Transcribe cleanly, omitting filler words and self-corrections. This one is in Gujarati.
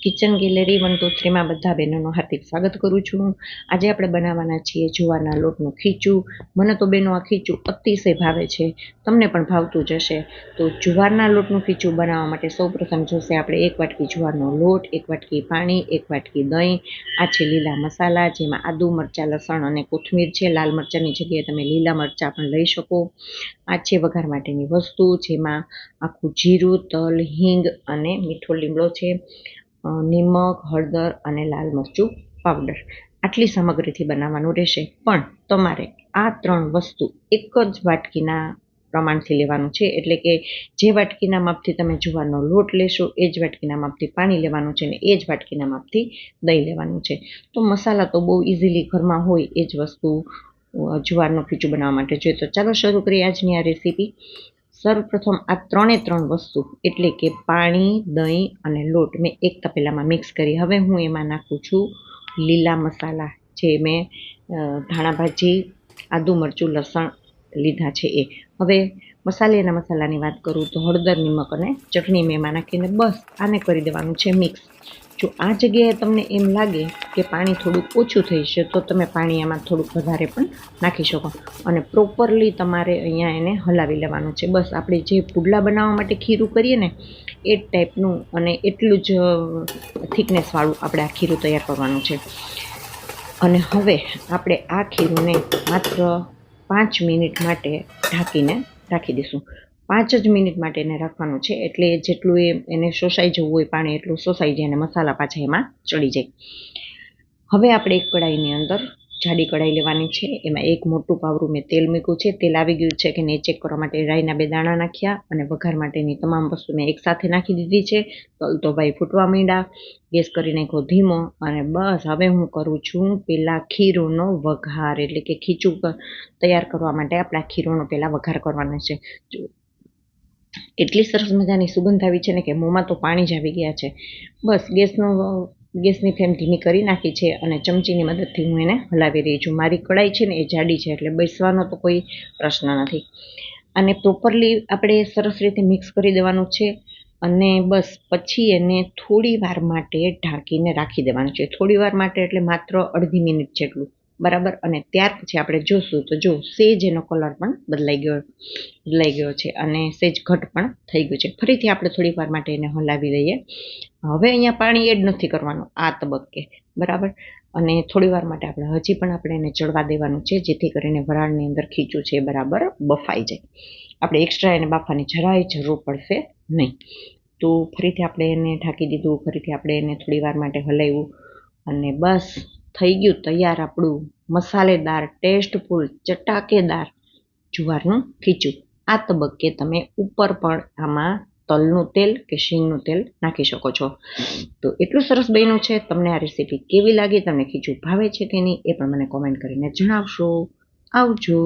કિચન ગેલેરી 1 2 3 માં બધા બહેનોનું હાર્દિક સ્વાગત કરું છું। આજે આપણે બનાવવાના છીએ જુવારના લોટનું ખીચું। મને તો બેનો આ ખીચું અતિશય ભાવે છે, તમને પણ ભાવતું જ હશે। તો જુવારના લોટનું ખીચું બનાવવા માટે સૌપ્રથમ જોશે આપણે 1 વાટકી જુવારનો લોટ, 1 વાટકી પાણી, 1 વાટકી દહીં, આ છે લીલા મસાલા જેમાં આદુ, મરચાં, લસણ અને કોથમીર છે। લાલ મરચાંની જગ્યાએ તમે લીલા મરચાં પણ લઈ શકો। આ છે વઘાર માટેની વસ્તુ જેમાં આખું જીરું, તલ, હિંગ અને મીઠો લીમડો છે, નિમક, હળદર અને લાલ મરચું પાવડર। આટલી સામગ્રીથી બનાવવાનું રહેશે, પણ તમારે આ 3 વસ્તુ એક જ વાટકીના પ્રમાણથી લેવાનું છે। એટલે કે જે વાટકીના માપથી તમે જુવારનો લોટ લેશો એ જ વાટકીના માપથી પાણી લેવાનું છે અને એ જ વાટકીના માપથી દહીં લેવાનું છે। તો મસાલા તો બહુ ઇઝીલી ઘરમાં હોય એ જ વસ્તુ જુવારનું ખીચું બનાવવા માટે જોઈએ। તો ચાલો શરૂ કરીએ આજની આ રેસીપી। સર્વપ્રથમ આ 3 વસ્તુ એટલે કે પાણી, દહીં અને લોટ મેં એક તપેલામાં મિક્સ કરી। હવે હું એમાં નાખું છું લીલા મસાલા, જે મેં ધાણા ભાજી, આદુ, મરચું, લસણ લીધા છે એ। હવે મસાલાની વાત કરું તો હળદર, નિમક અને ચટણી મેં એમાં નાખીને બસ આને કરી દેવાનું છે મિક્સ। જો આ જગ્યાએ તમને એમ લાગે કે પાણી થોડુંક ઓછું થઈ છે તો તમે પાણી એમાં થોડુંક વધારે પણ નાખી શકો અને પ્રોપરલી તમારે અહીંયા એને હલાવી લેવાનું છે। બસ આપણે જે પુડલા બનાવવા માટે ખીરું કરીએ ને એ જ ટાઈપનું અને એટલું જ થિકનેસવાળું આપણે આ ખીરું તૈયાર કરવાનું છે। અને હવે આપણે આ ખીરુંને માત્ર 5 મિનિટ માટે ઢાંકીને રાખી દઈશું। 5 જ મિનિટ માટે એને રાખવાનું છે, એટલે જેટલું એને શોષાઈ જવું હોય પાણી એટલું શોષાઈ જાય અને મસાલા પાછા એમાં ચડી જાય। હવે આપણે એક કડાઈની અંદર જાડી કડાઈ લેવાની છે, એમાં એક મોટું પાવરું મેં તેલ મૂક્યું છે। તેલ આવી ગયું છે કે નહીં ચેક કરવા માટે રાઈના 2 દાણા નાખ્યા અને વઘાર માટેની તમામ વસ્તુ મેં એકસાથે નાખી દીધી છે। તલ તો ભાઈ ફૂટવા માંડ્યા, ગેસ કરી નાખ્યો ધીમો અને બસ હવે હું કરું છું પેલા ખીરુંનો વઘાર, એટલે કે ખીચું તૈયાર કરવા માટે આપણા ખીરુંનો પહેલાં વઘાર કરવાનો છે। એટલી સરસ મજાની સુગંધ આવી છે ને કે મોંમાં તો પાણી જ આવી ગયા છે। બસ ગેસની ફ્લેમ ધીમી કરી નાખી છે અને ચમચીની મદદથી હું એને હલાવી રહી છું। મારી કડાઈ છે ને એ જાડી છે એટલે બેસવાનો તો કોઈ પ્રશ્ન નથી। અને પ્રોપરલી આપણે સરસ રીતે મિક્સ કરી દેવાનું છે અને બસ પછી એને થોડી વાર માટે ઢાંકીને રાખી દેવાનું છે। થોડી વાર માટે એટલે માત્ર અડધી મિનિટ જેટલું, બરાબર। અને ત્યાર પછી આપણે જોશું તો જો સેજ એનો કલર પણ બદલાઈ ગયો છે અને સેજ ઘટ પણ થઈ ગયું છે। ફરીથી આપણે થોડીક વાર માટે એને હલાવી લઈએ। હવે અહીંયા પાણી એડ નથી કરવાનું આ તબક્કે, બરાબર। અને થોડી વાર માટે હજી પણ આપણે એને ચડવા દેવાનું છે, જેથી કરીને વરાળની અંદર ખીચું છે બરાબર બફાઈ જાય। આપણે એક્સ્ટ્રા એને બાફવાની જરાય જરૂર પડશે નહીં। તો ફરીથી આપણે એને ઢાંકી દીધું, ફરીથી આપણે એને થોડી વાર માટે હલાવ્યું અને બસ થઈ ગયું તૈયાર આપણું મસાલેદાર, ટેસ્ટફુલ, ચટાકેદાર જુવારનું ખીચું। આ તબક્કે તમે ઉપર પણ આમાં તલનું તેલ કે શીંગનું તેલ નાખી શકો છો। તો એટલું સરસ બન્યું છે। તમને આ રેસીપી કેવી લાગી, તમને ખીચું ભાવે છે કે નહીં એ પણ મને કોમેન્ટ કરીને જણાવશો। આવજો।